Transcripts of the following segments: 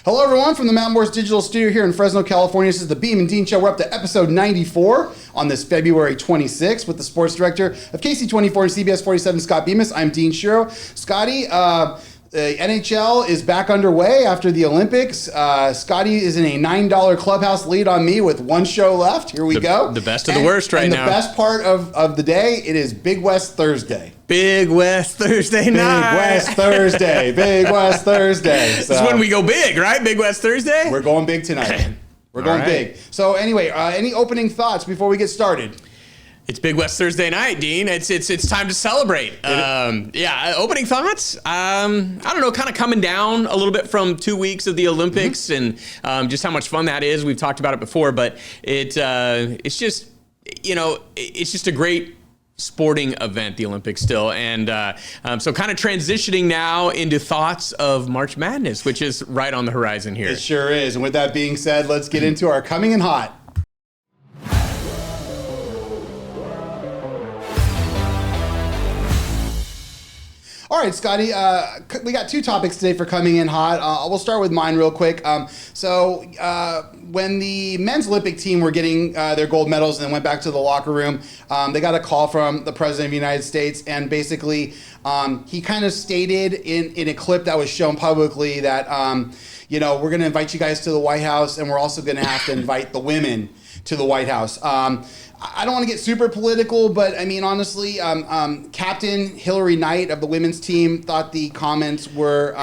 Hello, everyone, from the Mountain Boys Digital Studio here in Fresno, California. This is the Beem and Dean Show. We're up to episode 94 on this February 26th with the sports director of KC24 and CBS 47, Scott Bemis. I'm Dean Shiro. Scotty, the NHL is back underway after the Olympics. Scotty is in a $9 clubhouse lead on me with one show left. Here we go. The best of the worst right now. And the best part of the day, it is Big West Thursday. Big West Thursday night. Big West Thursday. Big West Thursday. So, this is when we go big, right? Big West Thursday? We're going big tonight. We're going big. So anyway, any opening thoughts before we get started? It's Big West Thursday night, Dean. It's time to celebrate. Opening thoughts. I don't know, kind of coming down a little bit from 2 weeks of the Olympics and just how much fun that is. We've talked about it before, but it's just a great sporting event, the Olympics still. And so kind of transitioning now into thoughts of March Madness, which is right on the horizon here. It sure is. And with that being said, let's get into our coming in hot. All right, Scotty, we got two topics today for coming in hot. We'll start with mine real quick. When the men's Olympic team were getting their gold medals and then went back to the locker room, they got a call from the President of the United States, and basically he kind of stated in a clip that was shown publicly that, we're going to invite you guys to the White House, and we're also going to have to invite the women to the White House. I don't want to get super political, but I mean, honestly, Captain Hillary Knight of the women's team thought the comments were,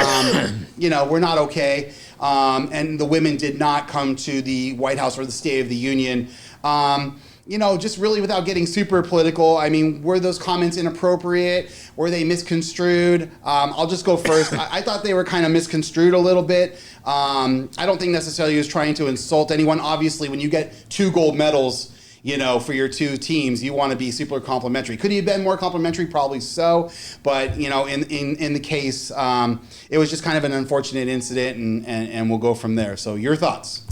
were not okay. And the women did not come to the White House or the State of the Union. Just really without getting super political, I mean, were those comments inappropriate? Were they misconstrued? I'll just go first. I thought they were kind of misconstrued a little bit. I don't think necessarily he was trying to insult anyone. Obviously, when you get 2 gold medals, for your 2 teams, you want to be super complimentary. Could he have been more complimentary? Probably so. But, in the case, it was just kind of an unfortunate incident, and we'll go from there. So your thoughts?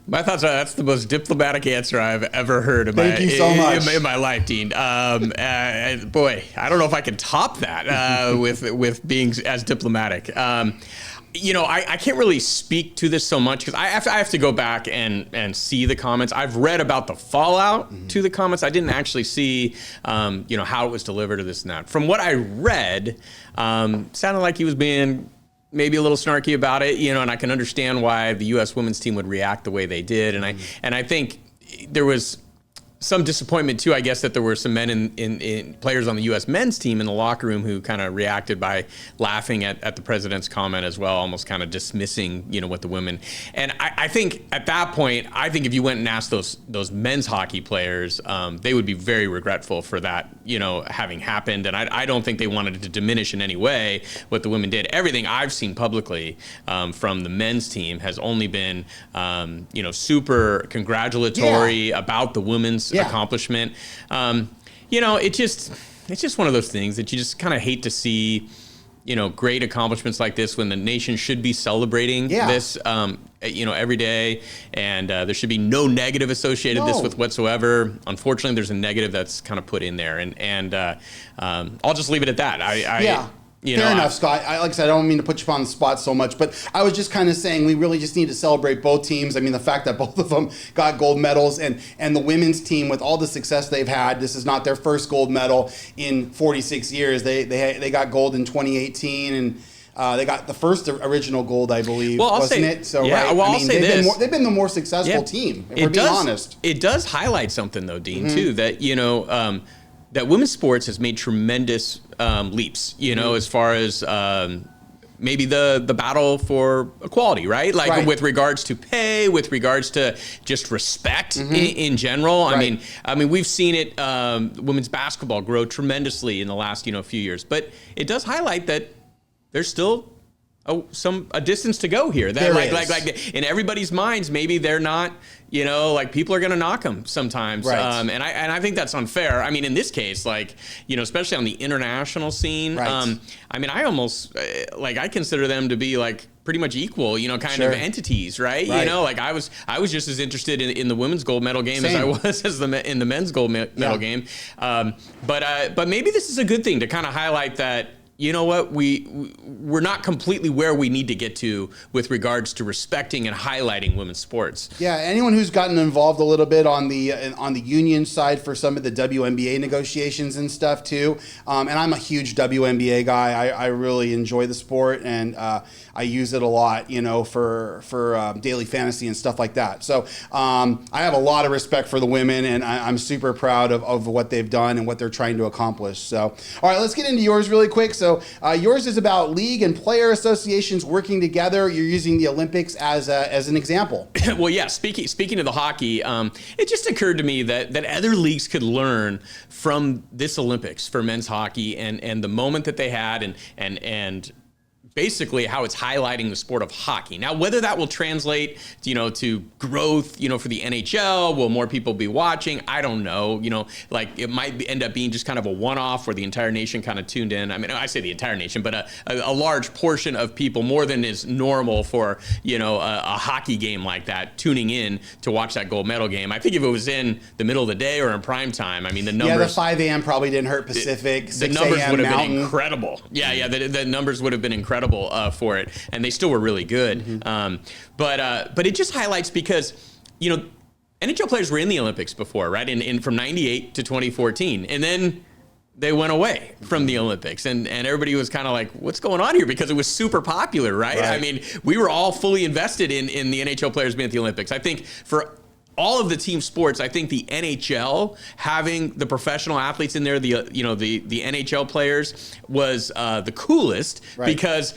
My thoughts are that's the most diplomatic answer I've ever heard in my life, Dean. Boy, I don't know if I can top that with being as diplomatic. I can't really speak to this so much because I have to go back and see the comments. I've read about the fallout to the comments. I didn't actually see, how it was delivered or this and that. From what I read, sounded like he was being maybe a little snarky about it, and I can understand why the U.S. women's team would react the way they did. And I think there was some disappointment too, I guess, that there were some men in players on the U.S. men's team in the locker room who kind of reacted by laughing at the president's comment as well, almost kind of dismissing, what the women. And I think at that point, if you went and asked those men's hockey players, they would be very regretful for that, having happened. And I don't think they wanted to diminish in any way what the women did. Everything I've seen publicly from the men's team has only been, super congratulatory about the women's accomplishment. It's just one of those things that you just kind of hate to see, great accomplishments like this when the nation should be celebrating this, every day. And there should be no negative associated this with whatsoever. Unfortunately, there's a negative that's kind of put in there. And I'll just leave it at that. Fair enough, Scott. Like I said, I don't mean to put you on the spot so much, but I was just kind of saying we really just need to celebrate both teams. I mean, the fact that both of them got gold medals and the women's team, with all the success they've had, this is not their first gold medal in 46 years. They got gold in 2018 and they got the first original gold, I believe, wasn't it? So, right? Well, I'll say this. They've been the more successful team, if we're being honest. It does highlight something, though, Dean, too, that, that women's sports has made tremendous leaps, as far as maybe the battle for equality, right? With regards to pay, with regards to just respect in general. Right. I mean, we've seen it, women's basketball grow tremendously in the last, few years, but it does highlight that there's still a distance to go here. That like in everybody's minds, maybe they're not, people are going to knock them sometimes. Right. And I think that's unfair. I mean, in this case, especially on the international scene, right. I almost, I consider them to be pretty much equal, kind of entities, right? I was just as interested in the women's gold medal game as I was in the men's gold medal game. But maybe this is a good thing to kind of highlight that, you know what, we're not completely where we need to get to with regards to respecting and highlighting women's sports. Yeah, anyone who's gotten involved a little bit on the union side for some of the WNBA negotiations and stuff too, and I'm a huge WNBA guy. I really enjoy the sport, and I use it a lot, you know, for daily fantasy and stuff like that. So I have a lot of respect for the women, and I'm super proud of what they've done and what they're trying to accomplish. So, all right, let's get into yours really quick. So yours is about league and player associations working together. You're using the Olympics as an example. Well, yeah. Speaking of the hockey, it just occurred to me that other leagues could learn from this Olympics for men's hockey and the moment that they had and basically how it's highlighting the sport of hockey. Now, whether that will translate, you know, to growth, you know, for the NHL, will more people be watching? I don't know. You know, like it might end up being just kind of a one-off where the entire nation kind of tuned in. I mean, I say the entire nation, but a large portion of people, more than is normal for, you know, a hockey game like that, tuning in to watch that gold medal game. I think if it was in the middle of the day or in prime time, I mean, the numbers... Yeah, the 5 a.m. probably didn't hurt Pacific. The numbers would have been incredible. Yeah, the numbers would have been incredible for it, and they still were really good. Mm-hmm. But it just highlights because, you know, NHL players were in the Olympics before, right? In from '98 to 2014, and then they went away from the Olympics, and everybody was kind of like, what's going on here? Because it was super popular, right? I mean, we were all fully invested in the NHL players being at the Olympics. I think for all of the team sports, I think the NHL having the professional athletes in there, the NHL players was the coolest because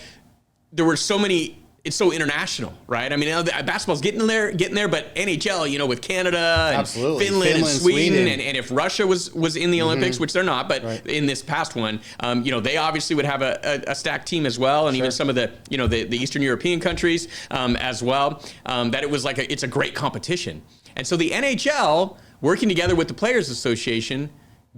there were so many. It's so international, right? I mean, you know, basketball's getting there, but NHL, you know, with Canada and Finland and Sweden. And if Russia was in the Olympics, which they're not, but in this past one, you know, they obviously would have a stacked team as well, and even some of the, you know, the Eastern European countries as well. That it was like it's a great competition, and so the NHL working together with the Players Association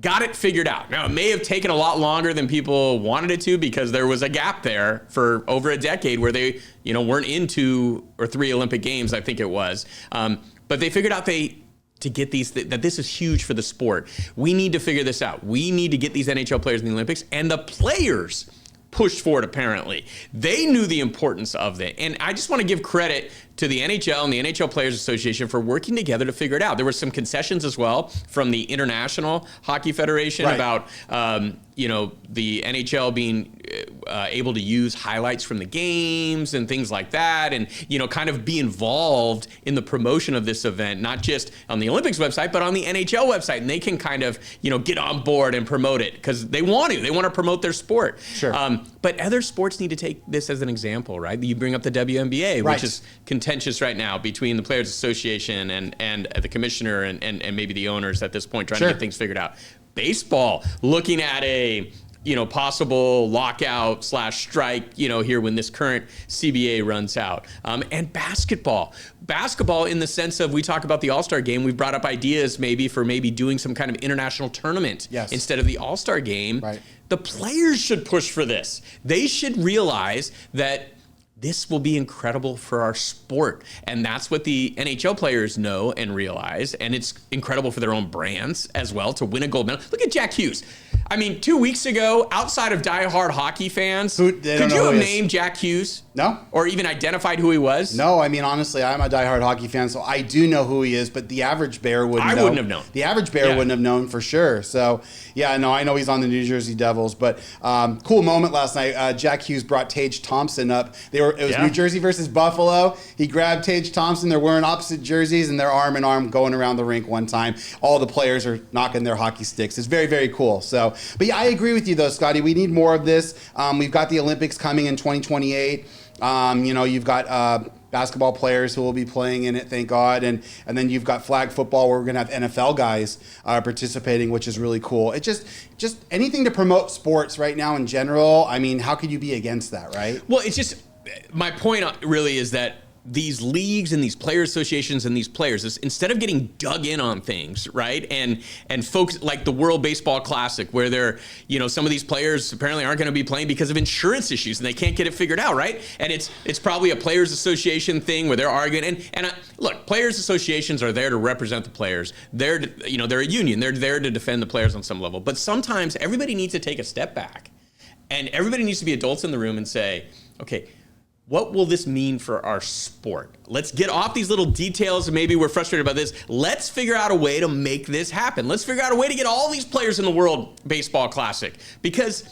got it figured out. Now, it may have taken a lot longer than people wanted it to because there was a gap there for over a decade where they, you know, weren't in 2 or 3 Olympic Games, I think it was. But they figured out to get these, that this is huge for the sport. We need to figure this out. We need to get these NHL players in the Olympics, and the players pushed for it, apparently. They knew the importance of it. And I just want to give credit to the NHL and the NHL Players Association for working together to figure it out. There were some concessions as well from the International Hockey Federation about, you know, the NHL being able to use highlights from the games and things like that, and, you know, kind of be involved in the promotion of this event, not just on the Olympics website, but on the NHL website. And they can kind of, you know, get on board and promote it because they want to promote their sport. Sure. But other sports need to take this as an example, right? You bring up the WNBA, which is contentious right now between the Players Association and the commissioner and maybe the owners at this point trying to get things figured out. Baseball, looking at a, you know, possible lockout / strike, you know, here when this current CBA runs out. And basketball in the sense of, we talk about the All-Star game, we've brought up ideas for doing some kind of international tournament instead of the All-Star game. The players should push for this. They should realize that this will be incredible for our sport. And that's what the NHL players know and realize. And it's incredible for their own brands as well to win a gold medal. Look at Jack Hughes. I mean, 2 weeks ago, outside of diehard hockey fans, could you have named Jack Hughes? No. Or even identified who he was? No, I mean, honestly, I'm a diehard hockey fan, so I do know who he is, but the average bear wouldn't know. I wouldn't have known. The average bear wouldn't have known for sure. So, yeah, no, I know he's on the New Jersey Devils, but cool moment last night. Jack Hughes brought Tage Thompson up. It was New Jersey versus Buffalo. He grabbed Tage Thompson. They're wearing opposite jerseys, and they're arm in arm going around the rink one time. All the players are knocking their hockey sticks. It's very, very cool. So, but yeah, I agree with you though, Scotty. We need more of this. We've got the Olympics coming in 2028. You know, you've got basketball players who will be playing in it, thank God, and then you've got flag football where we're going to have NFL guys participating, which is really cool. It just anything to promote sports right now in general. I mean, how could you be against that, right? Well, it's just, my point really is that these leagues and these player associations and these players, instead of getting dug in on things, right, and folks like the World Baseball Classic, where they're, you know, some of these players apparently aren't going to be playing because of insurance issues and they can't get it figured out, right? And it's probably a players association thing where they're arguing. And look, players associations are there to represent the players. They're a union. They're there to defend the players on some level. But sometimes everybody needs to take a step back And everybody needs to be adults in the room and say, okay, what will this mean for our sport? Let's get off these little details. Maybe we're frustrated about this. Let's figure out a way to make this happen. Let's figure out a way to get all these players in the World Baseball Classic. Because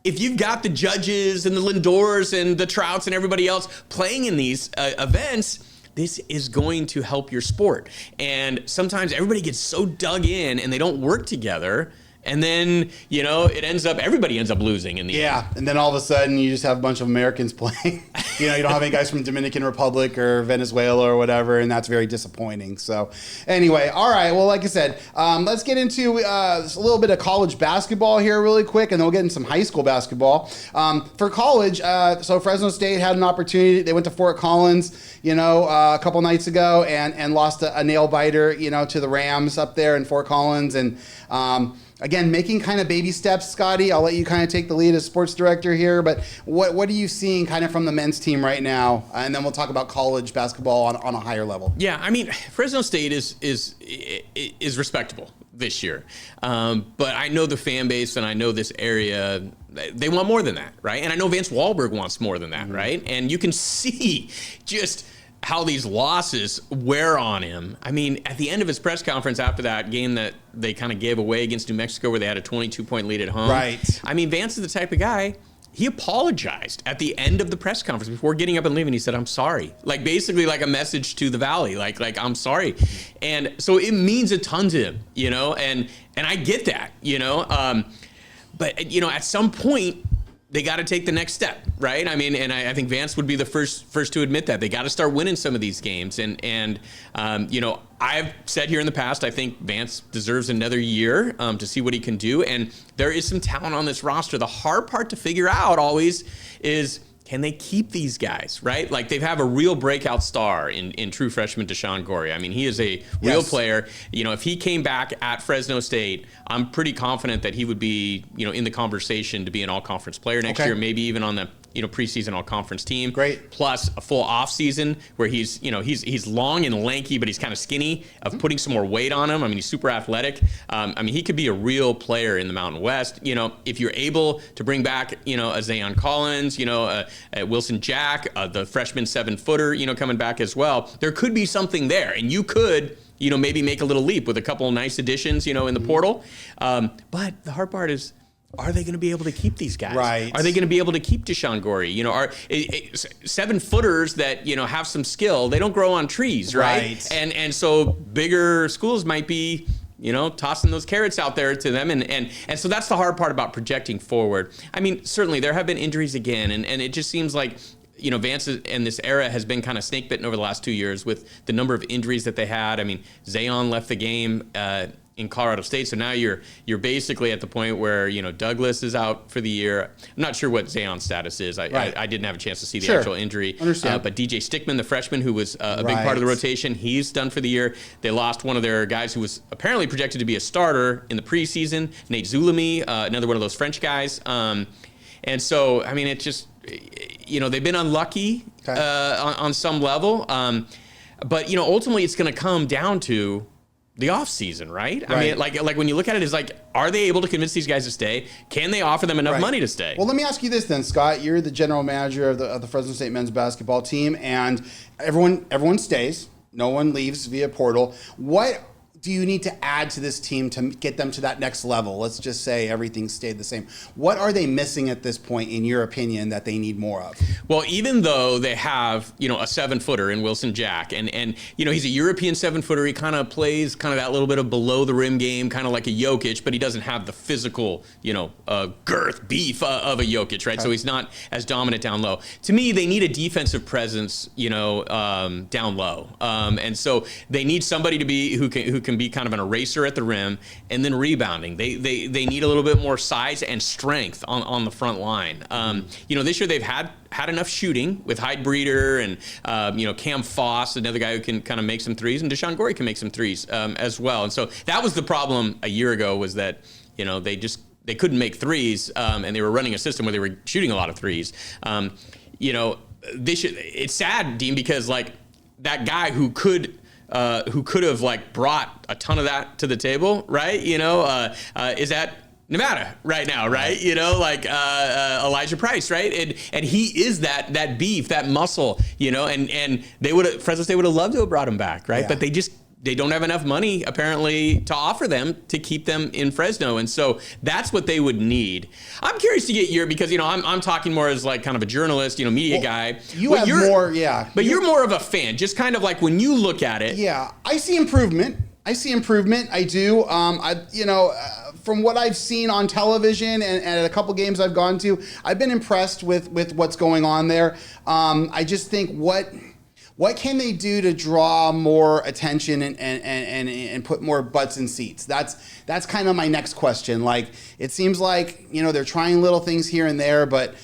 if you've got the Judges and the Lindors and the Trouts and everybody else playing in these events, this is going to help your sport. And sometimes everybody gets so dug in and they don't work together. And then, everybody ends up losing in the end. Yeah, and then all of a sudden you just have a bunch of Americans playing. You don't have any guys from Dominican Republic or Venezuela or whatever, and that's very disappointing. So anyway, all right, well, like I said, let's get into a little bit of college basketball here really quick, and then we'll get into some high school basketball. For college, so Fresno State had an opportunity. They went to Fort Collins, a couple nights ago and lost a nail biter, to the Rams up there in Fort Collins. And again, making kind of baby steps, Scotty. I'll let you kind of take the lead as sports director here. But what are you seeing kind of from the men's team right now? And then we'll talk about college basketball on a higher level. Yeah, I mean, Fresno State is respectable this year. But I know the fan base and I know this area, they want more than that, right? And I know Vance Wahlberg wants more than that, right? And you can see just how these losses wear on him. I mean, at the end of his press conference after that game that they kind of gave away against New Mexico where they had a 22-point lead at home. Right. I mean, Vance is the type of guy, he apologized at the end of the press conference before getting up and leaving. He said, "I'm sorry." Like basically like a message to the Valley, like I'm sorry. And so it means a ton to him, and I get that, but at some point, they got to take the next step, right? I mean, and I think Vance would be the first to admit that. They got to start winning some of these games. And I've said here in the past, I think Vance deserves another year to see what he can do. And there is some talent on this roster. The hard part to figure out always is, can they keep these guys, right? Like they have a real breakout star in true freshman Deshaun Gorey. I mean, he is a real player. If he came back at Fresno State, I'm pretty confident that he would be, in the conversation to be an all-conference player next year, maybe even on the preseason all-conference team. Great. Plus a full off-season where he's long and lanky, but he's kind of skinny, of putting some more weight on him. I mean, he's super athletic. He could be a real player in the Mountain West. If you're able to bring back, a Zion Collins, Wilson Jack, the freshman 7-footer, coming back as well, there could be something there. And you could, maybe make a little leap with a couple of nice additions, in the portal. But the hard part is, are they going to be able to keep these guys? Right. Are they going to be able to keep Deshaun Gorey? Are 7-footers that have some skill? They don't grow on trees, right? And so bigger schools might be tossing those carrots out there to them, and so that's the hard part about projecting forward. I mean, certainly there have been injuries again, and it just seems like Vance and this era has been kind of snake bitten over the last 2 years with the number of injuries that they had. I mean, Zion left the game in Colorado State, so now you're basically at the point where Douglas is out for the year. I'm not sure what Zion's status is. I didn't have a chance to see the actual injury. Understand. But DJ Stickman, the freshman, who was a big part of the rotation, he's done for the year. They lost one of their guys who was apparently projected to be a starter in the preseason, Nate Zulemi, another one of those French guys. And so, I mean, it just, they've been unlucky on some level. But ultimately, it's going to come down to the off season, right? I mean, like when you look at it, it's like, are they able to convince these guys to stay? Can they offer them enough money to stay? Well, let me ask you this then, Scott. You're the general manager of the Fresno State men's basketball team, and everyone stays. No one leaves via portal. What do you need to add to this team to get them to that next level? Let's just say everything stayed the same. What are they missing at this point, in your opinion, that they need more of? Well, even though they have, a 7-footer in Wilson Jack, and he's a European 7-footer, he kind of plays kind of that little bit of below the rim game, kind of like a Jokic, but he doesn't have the physical, girth, beef of a Jokic, right? Okay. So he's not as dominant down low. To me, they need a defensive presence, down low, and so they need somebody to be who can be kind of an eraser at the rim and then rebounding. They need a little bit more size and strength on the front line. This year they've had enough shooting with Hyde Breeder and Cam Foss, another guy who can kind of make some threes, and Deshaun Gorey can make some threes as well. And so that was the problem a year ago, was that they couldn't make threes, and they were running a system where they were shooting a lot of threes. It's sad, Dean, because like that guy who could have like brought a ton of that to the table, right? Is at Nevada right now, right? You know, like Elijah Price, right? And he is that beef, that muscle, you know, and Fresno State would have loved to have brought him back, right? But they don't have enough money apparently to offer them to keep them in Fresno, and so that's what they would need. I'm curious to get because you know I'm talking more as like kind of a journalist, you know, media guy. You're more of a fan, just kind of like when you look at it. Yeah, I see improvement. I do. From what I've seen on television and at a couple games I've gone to, I've been impressed with what's going on there. I just think what can they do to draw more attention and put more butts in seats? That's kind of my next question. Like, it seems like, you know, they're trying little things here and there, but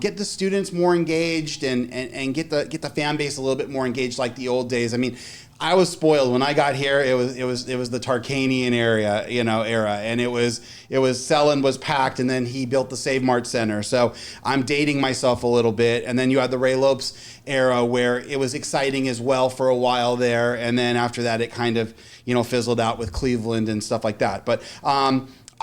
get the students more engaged and get the fan base a little bit more engaged like the old days. I mean, I was spoiled when I got here. It was the Tarkanian era, and it was Selland was packed, and then he built the Save Mart Center. So I'm dating myself a little bit, and then you had the Ray Lopes era where it was exciting as well for a while there, and then after that it kind of fizzled out with Cleveland and stuff like that. But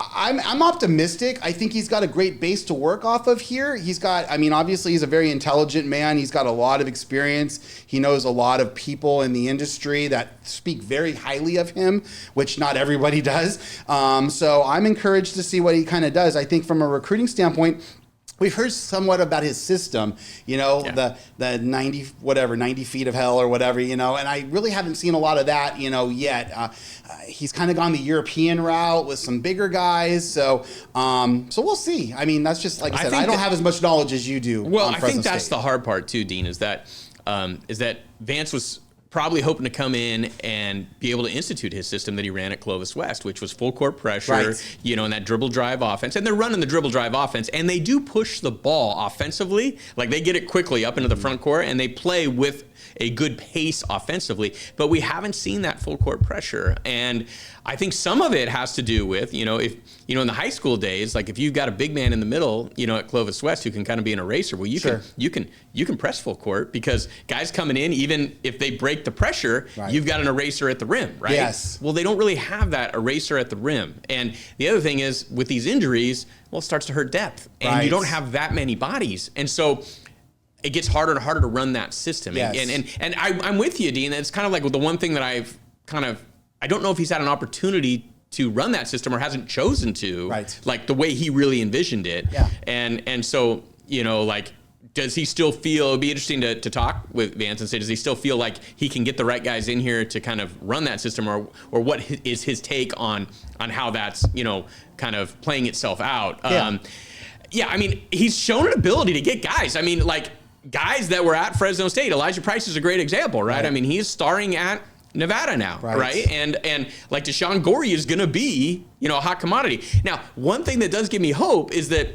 I'm optimistic. I think he's got a great base to work off of here. Obviously he's a very intelligent man. He's got a lot of experience. He knows a lot of people in the industry that speak very highly of him, which not everybody does. So I'm encouraged to see what he kind of does. I think from a recruiting standpoint, we've heard somewhat about his system, the 90 feet of hell or whatever, and I really haven't seen a lot of that, yet. He's kind of gone the European route with some bigger guys. So we'll see. I mean, that's just, like I said, I don't have as much knowledge as you do. Well, I think that's the hard part too, Dean, is that Vance was probably hoping to come in and be able to institute his system that he ran at Clovis West, which was full court pressure, right, and that dribble drive offense. And they're running the dribble drive offense, and they do push the ball offensively. Like, they get it quickly up into the front court, and they play with a good pace offensively, but we haven't seen that full court pressure. And I think some of it has to do with, if in the high school days, like if you've got a big man in the middle, at Clovis West who can kind of be an eraser, well, you can press full court because guys coming in, even if they break the pressure, right, you've got an eraser at the rim, right? Yes. Well, they don't really have that eraser at the rim. And the other thing is with these injuries, well, it starts to hurt depth, and right, you don't have that many bodies. And so it gets harder and harder to run that system. Yes. And I'm with you, Dean. It's kind of like the one thing that I don't know if he's had an opportunity to run that system or hasn't chosen to, right, like the way he really envisioned it. Yeah. And so, does he still feel, it'd be interesting to talk with Vance and say, does he still feel like he can get the right guys in here to kind of run that system, or what is his take on how that's, kind of playing itself out? Yeah. He's shown an ability to get guys. Guys that were at Fresno State. Elijah Price is a great example, right? He's starring at Nevada now, right? And like Deshaun Gorey is going to be, a hot commodity. Now, one thing that does give me hope is that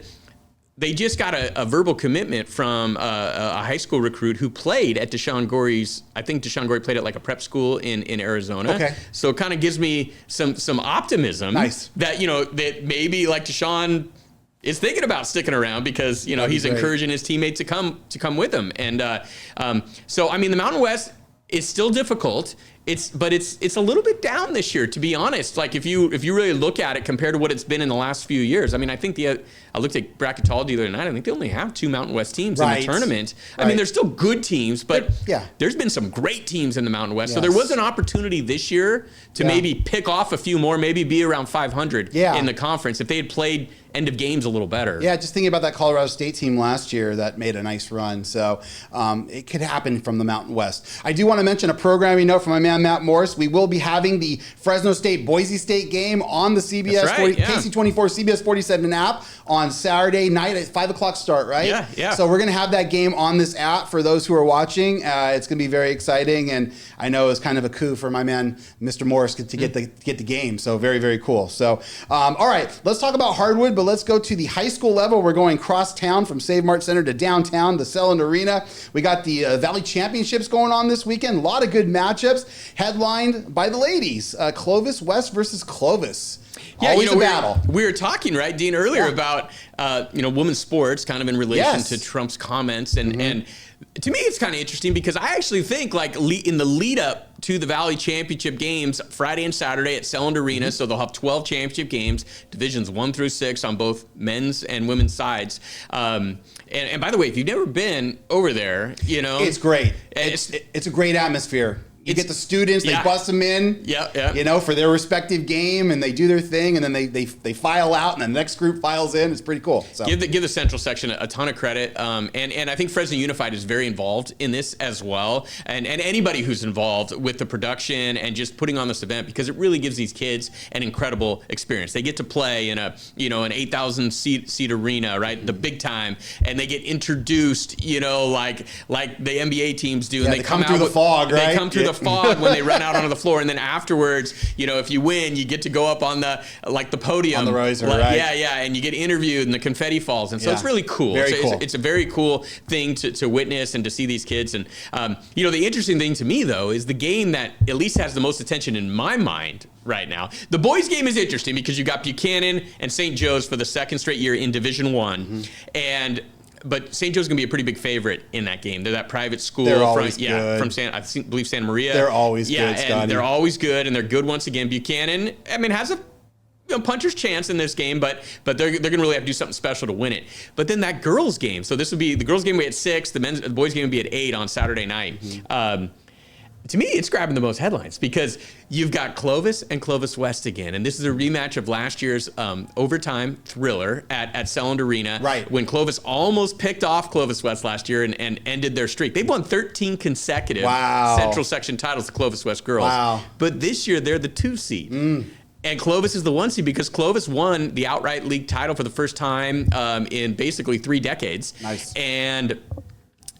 they just got a verbal commitment from a high school recruit who played at Deshaun Gorey's. I think Deshaun Gorey played at like a prep school in Arizona. Okay. So it kind of gives me some optimism. Nice. That that maybe like Deshaun is thinking about sticking around because he's encouraging his teammate to come with him. And so the Mountain West is still difficult. It's a little bit down this year, to be honest. Like if you really look at it compared to what it's been in the last few years. I think I looked at bracketology the other night. I think they only have 2 Mountain West teams in the tournament. Right. There's still good teams, but there's been some great teams in the Mountain West. Yes. So there was an opportunity this year to maybe pick off a few more, maybe be around 500 in the conference if they had played end of games a little better. Yeah, just thinking about that Colorado State team last year that made a nice run. So it could happen from the Mountain West. I do want to mention a programming note from my man Matt Morris. We will be having the Fresno State-Boise State game on the CBS KC24 CBS 47 app on Saturday night at 5 o'clock start, right? Yeah. So we're going to have that game on this app for those who are watching. It's going to be very exciting, and I know it's kind of a coup for my man Mr. Morris to get the game. So very, very cool. So all right, let's talk about hardwood, but let's go to the high school level. We're going cross town from Save Mart Center to downtown, the Selland Arena. We got the Valley Championships going on this weekend. A lot of good matchups. headlined by the ladies. Clovis West versus Clovis. Yeah, always a battle. We were talking, right, Dean, earlier about women's sports, kind of in relation to Trump's comments, and to me, it's kind of interesting because I actually think, like, in the lead up to the Valley Championship games, Friday and Saturday at Selland Arena, so they'll have 12 championship games, divisions 1 through 6 on both men's and women's sides. And by the way, if you've never been over there, it's great. It's a great atmosphere. You get the students, they bust them in, for their respective game, and they do their thing, and then they file out, and the next group files in. It's pretty cool. So. Give the Central section a ton of credit, and I think Fresno Unified is very involved in this as well, and anybody who's involved with the production and just putting on this event, because it really gives these kids an incredible experience. They get to play in an 8,000 seat arena, right, the big time, and they get introduced, like the NBA teams do, and they come through the fog, right? They come through the fog when they run out onto the floor, and then afterwards, if you win, you get to go up on the podium on the riser, right? Yeah, and you get interviewed, and the confetti falls, and so it's really cool. Very cool. It's a very cool thing to witness and to see these kids. And the interesting thing to me though is the game that at least has the most attention in my mind right now. The boys' game is interesting because you got Buchanan and St. Joe's for the second straight year in Division I, But St. Joe's going to be a pretty big favorite in that game. They're that private school. They're always good. From believe Santa Maria. They're always good, and Scotty. they're always good, and they're good once again. Buchanan, has a puncher's chance in this game, but they're going to really have to do something special to win it. But then that girls' game. So this would be the girls' game will be at 6. The boys' game will be at 8 on Saturday night. To me, it's grabbing the most headlines because you've got Clovis and Clovis West again. And this is a rematch of last year's overtime thriller at Selland Arena. Right. When Clovis almost picked off Clovis West last year and ended their streak. They've won 13 consecutive Central Section titles, the Clovis West girls. Wow. But this year, they're the 2 seed. And Clovis is the 1 seed because Clovis won the outright league title for the first time in basically 3 decades. Nice.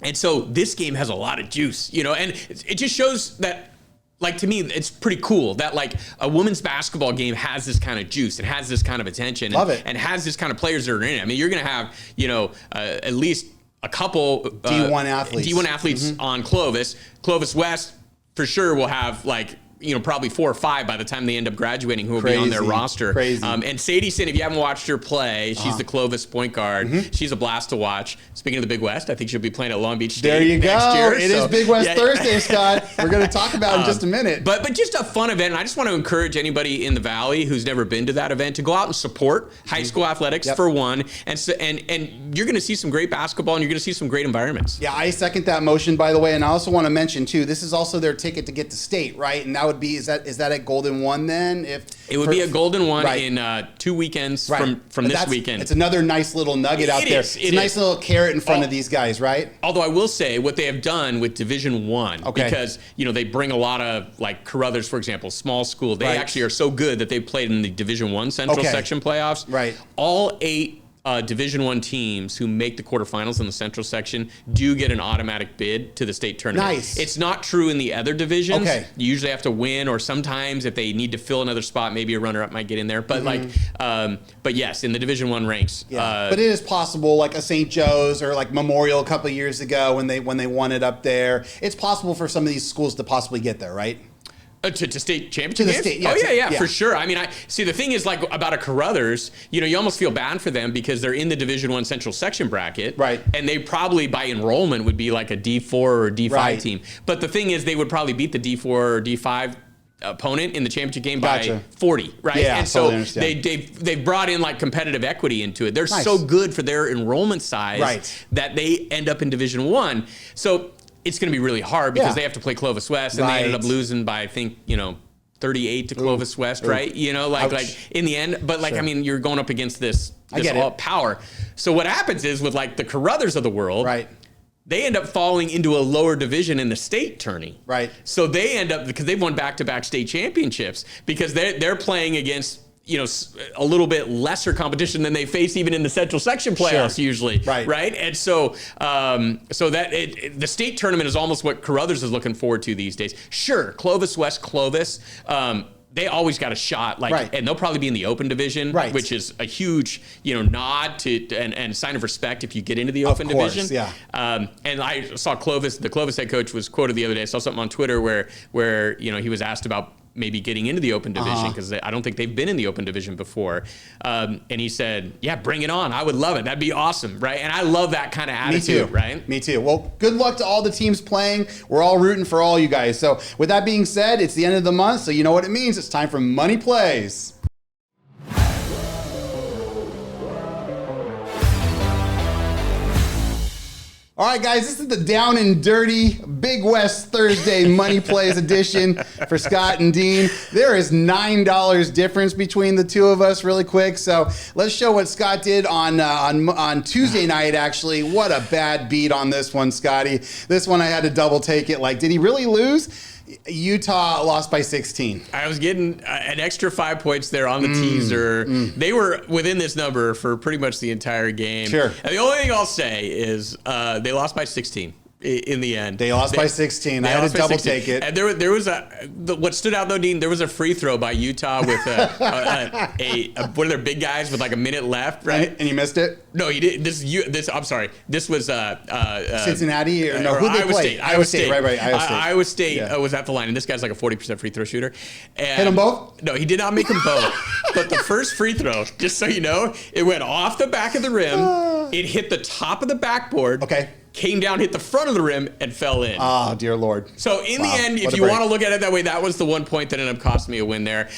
And so this game has a lot of juice, and it just shows that, like, to me, it's pretty cool that, like, a women's basketball game has this kind of juice and has this kind of attention. Love it. And has this kind of players that are in it. I mean, you're going to have, at least a couple D1 athletes on Clovis. Clovis West for sure will have, like, probably 4 or 5 by the time they end up graduating who will be on their roster. Crazy. And Sadie Sin, if you haven't watched her play, she's the Clovis point guard. She's a blast to watch. Speaking of the Big West, I think she'll be playing at Long Beach State next year. There you go. It is Big West Thursday, Scott. We're going to talk about it in just a minute. But just a fun event. And I just want to encourage anybody in the Valley who's never been to that event to go out and support high school athletics for one. And you're going to see some great basketball and you're going to see some great environments. Yeah, I second that motion, by the way. And I also want to mention, too, this is also their ticket to get to state, right? And that would be, is that at Golden One then? It would be a Golden One in 2 weekends from this weekend. It's another nice little nugget out there. It's a nice little carrot in front of these guys, right? Although I will say what they have done with Division I, because they bring a lot of, like, Carruthers, for example, small school. They actually are so good that they played in the Division I Central Section playoffs. Right. All 8 Division I teams who make the quarterfinals in the Central Section do get an automatic bid to the state tournament. Nice. It's not true in the other divisions. Okay. You usually have to win, or sometimes if they need to fill another spot, maybe a runner-up might get in there. But but yes, in the Division I ranks. Yeah. But it is possible, like a St. Joe's or like Memorial a couple of years ago when they won it up there. It's possible for some of these schools to possibly get there, right? To state championship to the games? state, yeah, yeah, for sure. I mean, the thing is, like, about a Carruthers, you almost feel bad for them because they're in the Division I Central Section bracket, right? And they probably by enrollment would be like a D4 or D5 team. But the thing is, they would probably beat the D4 or D5 opponent in the championship game by 40, right? Yeah, and so totally they've brought in, like, competitive equity into it. They're so good for their enrollment size that they end up in Division I. So it's going to be really hard because they have to play Clovis West, and they ended up losing by, I think, 38 to Clovis West, right? Like in the end. But, like, I mean, you're going up against this all power. So what happens is with, like, the Carruthers of the world, they end up falling into a lower division in the state tourney. Right. So they end up, because they've won back-to-back state championships, because they're playing against a little bit lesser competition than they face even in the Central Section playoffs usually, right? And so, the state tournament is almost what Carruthers is looking forward to these days. Sure, Clovis West, Clovis, they always got a shot, and they'll probably be in the open division, which is a huge, nod to and sign of respect if you get into the open division. Yeah. And I saw the Clovis head coach was quoted the other day. I saw something on Twitter where he was asked about maybe getting into the open division because I don't think they've been in the open division before. And he said, yeah, bring it on. I would love it. That'd be awesome, right? And I love that kind of attitude, right? Me too. Well, good luck to all the teams playing. We're all rooting for all you guys. So with that being said, it's the end of the month, so you know what it means. It's time for Money Plays. All right, guys, this is the down and dirty Big West Thursday Money Plays edition for Scott and Dean. There is $9 difference between the two of us really quick. So let's show what Scott did on Tuesday night, actually. What a bad beat on this one, Scotty. This one I had to double take it. Did he really lose? Utah lost by 16. I was getting an extra 5 points there on the teaser. They were within this number for pretty much the entire game. Sure. And the only thing I'll say is they lost by 16 in the end. They lost by 16. I had to double take it. And there was what stood out though, Dean, there was a free throw by Utah with one of their big guys with a minute left, right? And you missed it? No, he did. I'm sorry. This was Cincinnati or no? Who they played? Iowa State. Right. Iowa State was at the line, and this guy's like a 40% free throw shooter. And hit them both? No, he did not make them both. But the first free throw, just so you know, it went off the back of the rim. It hit the top of the backboard. Okay. Came down, hit the front of the rim, and fell in. Oh, dear Lord. So in the end, if you want to look at it that way, that was the 1 point that ended up costing me a win there.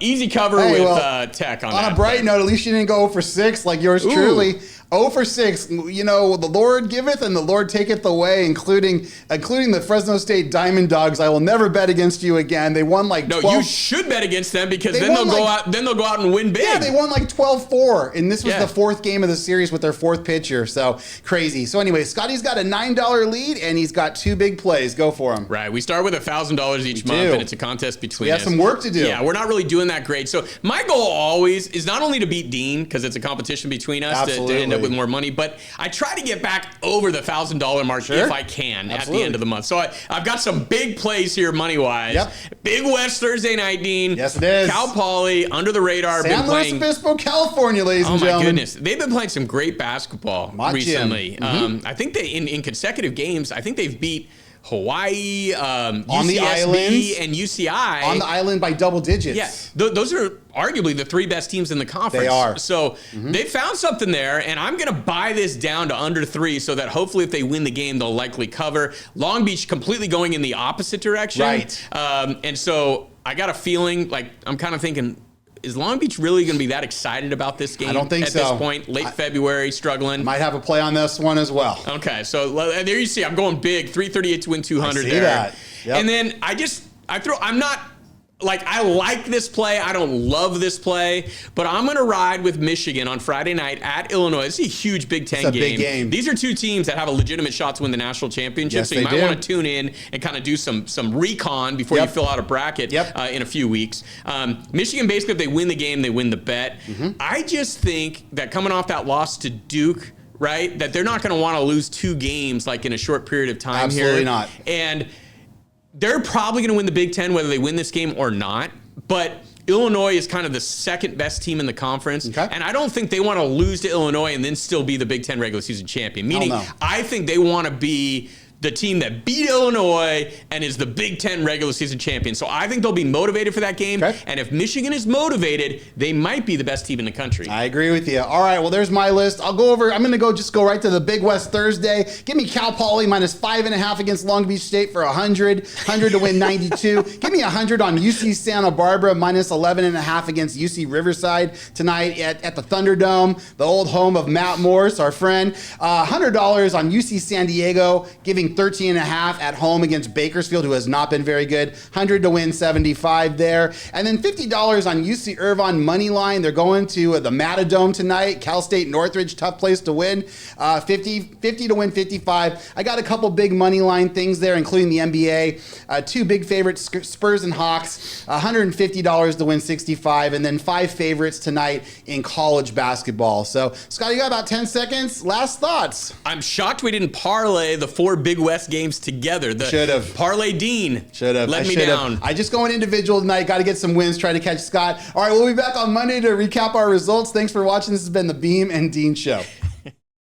Easy cover with Tech on that. On a bright note, at least you didn't go 0 for 6 like yours truly. 0 for 6. The Lord giveth and the Lord taketh away, including the Fresno State Diamond Dogs. I will never bet against you again. They won 12. No, you should bet against them because then they'll go out. Then they'll go out and win big. Yeah, they won 12-4, and this was the fourth game of the series with their fourth pitcher. So crazy. So anyway, Scotty's got a $9 lead, and he's got 2 big plays. Go for him. Right. We start with $1,000 each month, and it's a contest between us. We have some work to do. Yeah, we're not really doing that great. So my goal always is not only to beat Dean because it's a competition between us to end up with more money, but I try to get back over the $1,000 mark if I can at the end of the month. So I've got some big plays here money-wise. Yep. Big West Thursday night, Dean. Yes, it is. Cal Poly, under the radar. San Luis Obispo, California, ladies and gentlemen. Oh, my goodness. They've been playing some great basketball recently. I think they, in consecutive games, I think they've beat Hawaii, on UCSB, the islands, and UCI. On the island by double digits. Yeah, those are arguably the 3 best teams in the conference. They are. So they found something there, and I'm going to buy this down to under 3 so that hopefully if they win the game, they'll likely cover. Long Beach completely going in the opposite direction. Right. And so I got a feeling, I'm kind of thinking, is Long Beach really going to be that excited about this game? I don't think at this point, late February, struggling. Might have a play on this one as well. Okay, so there you see, I'm going big, 338 to win 200 there. That. Yep. And then I'm not, I like this play. I don't love this play, but I'm going to ride with Michigan on Friday night at Illinois. This is a huge Big Ten game. Big game. These are 2 teams that have a legitimate shot to win the national championship, yes, so you might want to tune in and kind of do some recon before you fill out a bracket in a few weeks. Michigan, basically, if they win the game, they win the bet. I just think that coming off that loss to Duke, right, that they're not going to want to lose 2 games in a short period of time here. Absolutely not. And they're probably going to win the Big Ten whether they win this game or not, but Illinois is kind of the second best team in the conference, and I don't think they want to lose to Illinois and then still be the Big Ten regular season champion, meaning I think they want to be the team that beat Illinois and is the Big Ten regular season champion. So I think they'll be motivated for that game. And if Michigan is motivated, they might be the best team in the country. I agree with you. All right, well, there's my list. I'm going to go right to the Big West Thursday. Give me Cal Poly minus 5.5 against Long Beach State for 100 to win 92. Give me 100 on UC Santa Barbara minus 11.5 against UC Riverside tonight at the Thunderdome, the old home of Matt Morse, our friend. $100 on UC San Diego, giving 13.5 at home against Bakersfield, who has not been very good. 100 to win 75 there. And then $50 on UC Irvine money line. They're going to the Matadome tonight. Cal State Northridge, tough place to win. 50 to win 55. I got a couple big money line things there, including the NBA. 2 big favorites, Spurs and Hawks. $150 to win 65. And then 5 favorites tonight in college basketball. So, Scott, you got about 10 seconds. Last thoughts. I'm shocked we didn't parlay the 4 big West games together. Should have. Parlay Dean. Should have. Let me down. I just going individual tonight. Got to get some wins. Try to catch Scott. All right, we'll be back on Monday to recap our results. Thanks for watching. This has been the Beam and Dean Show.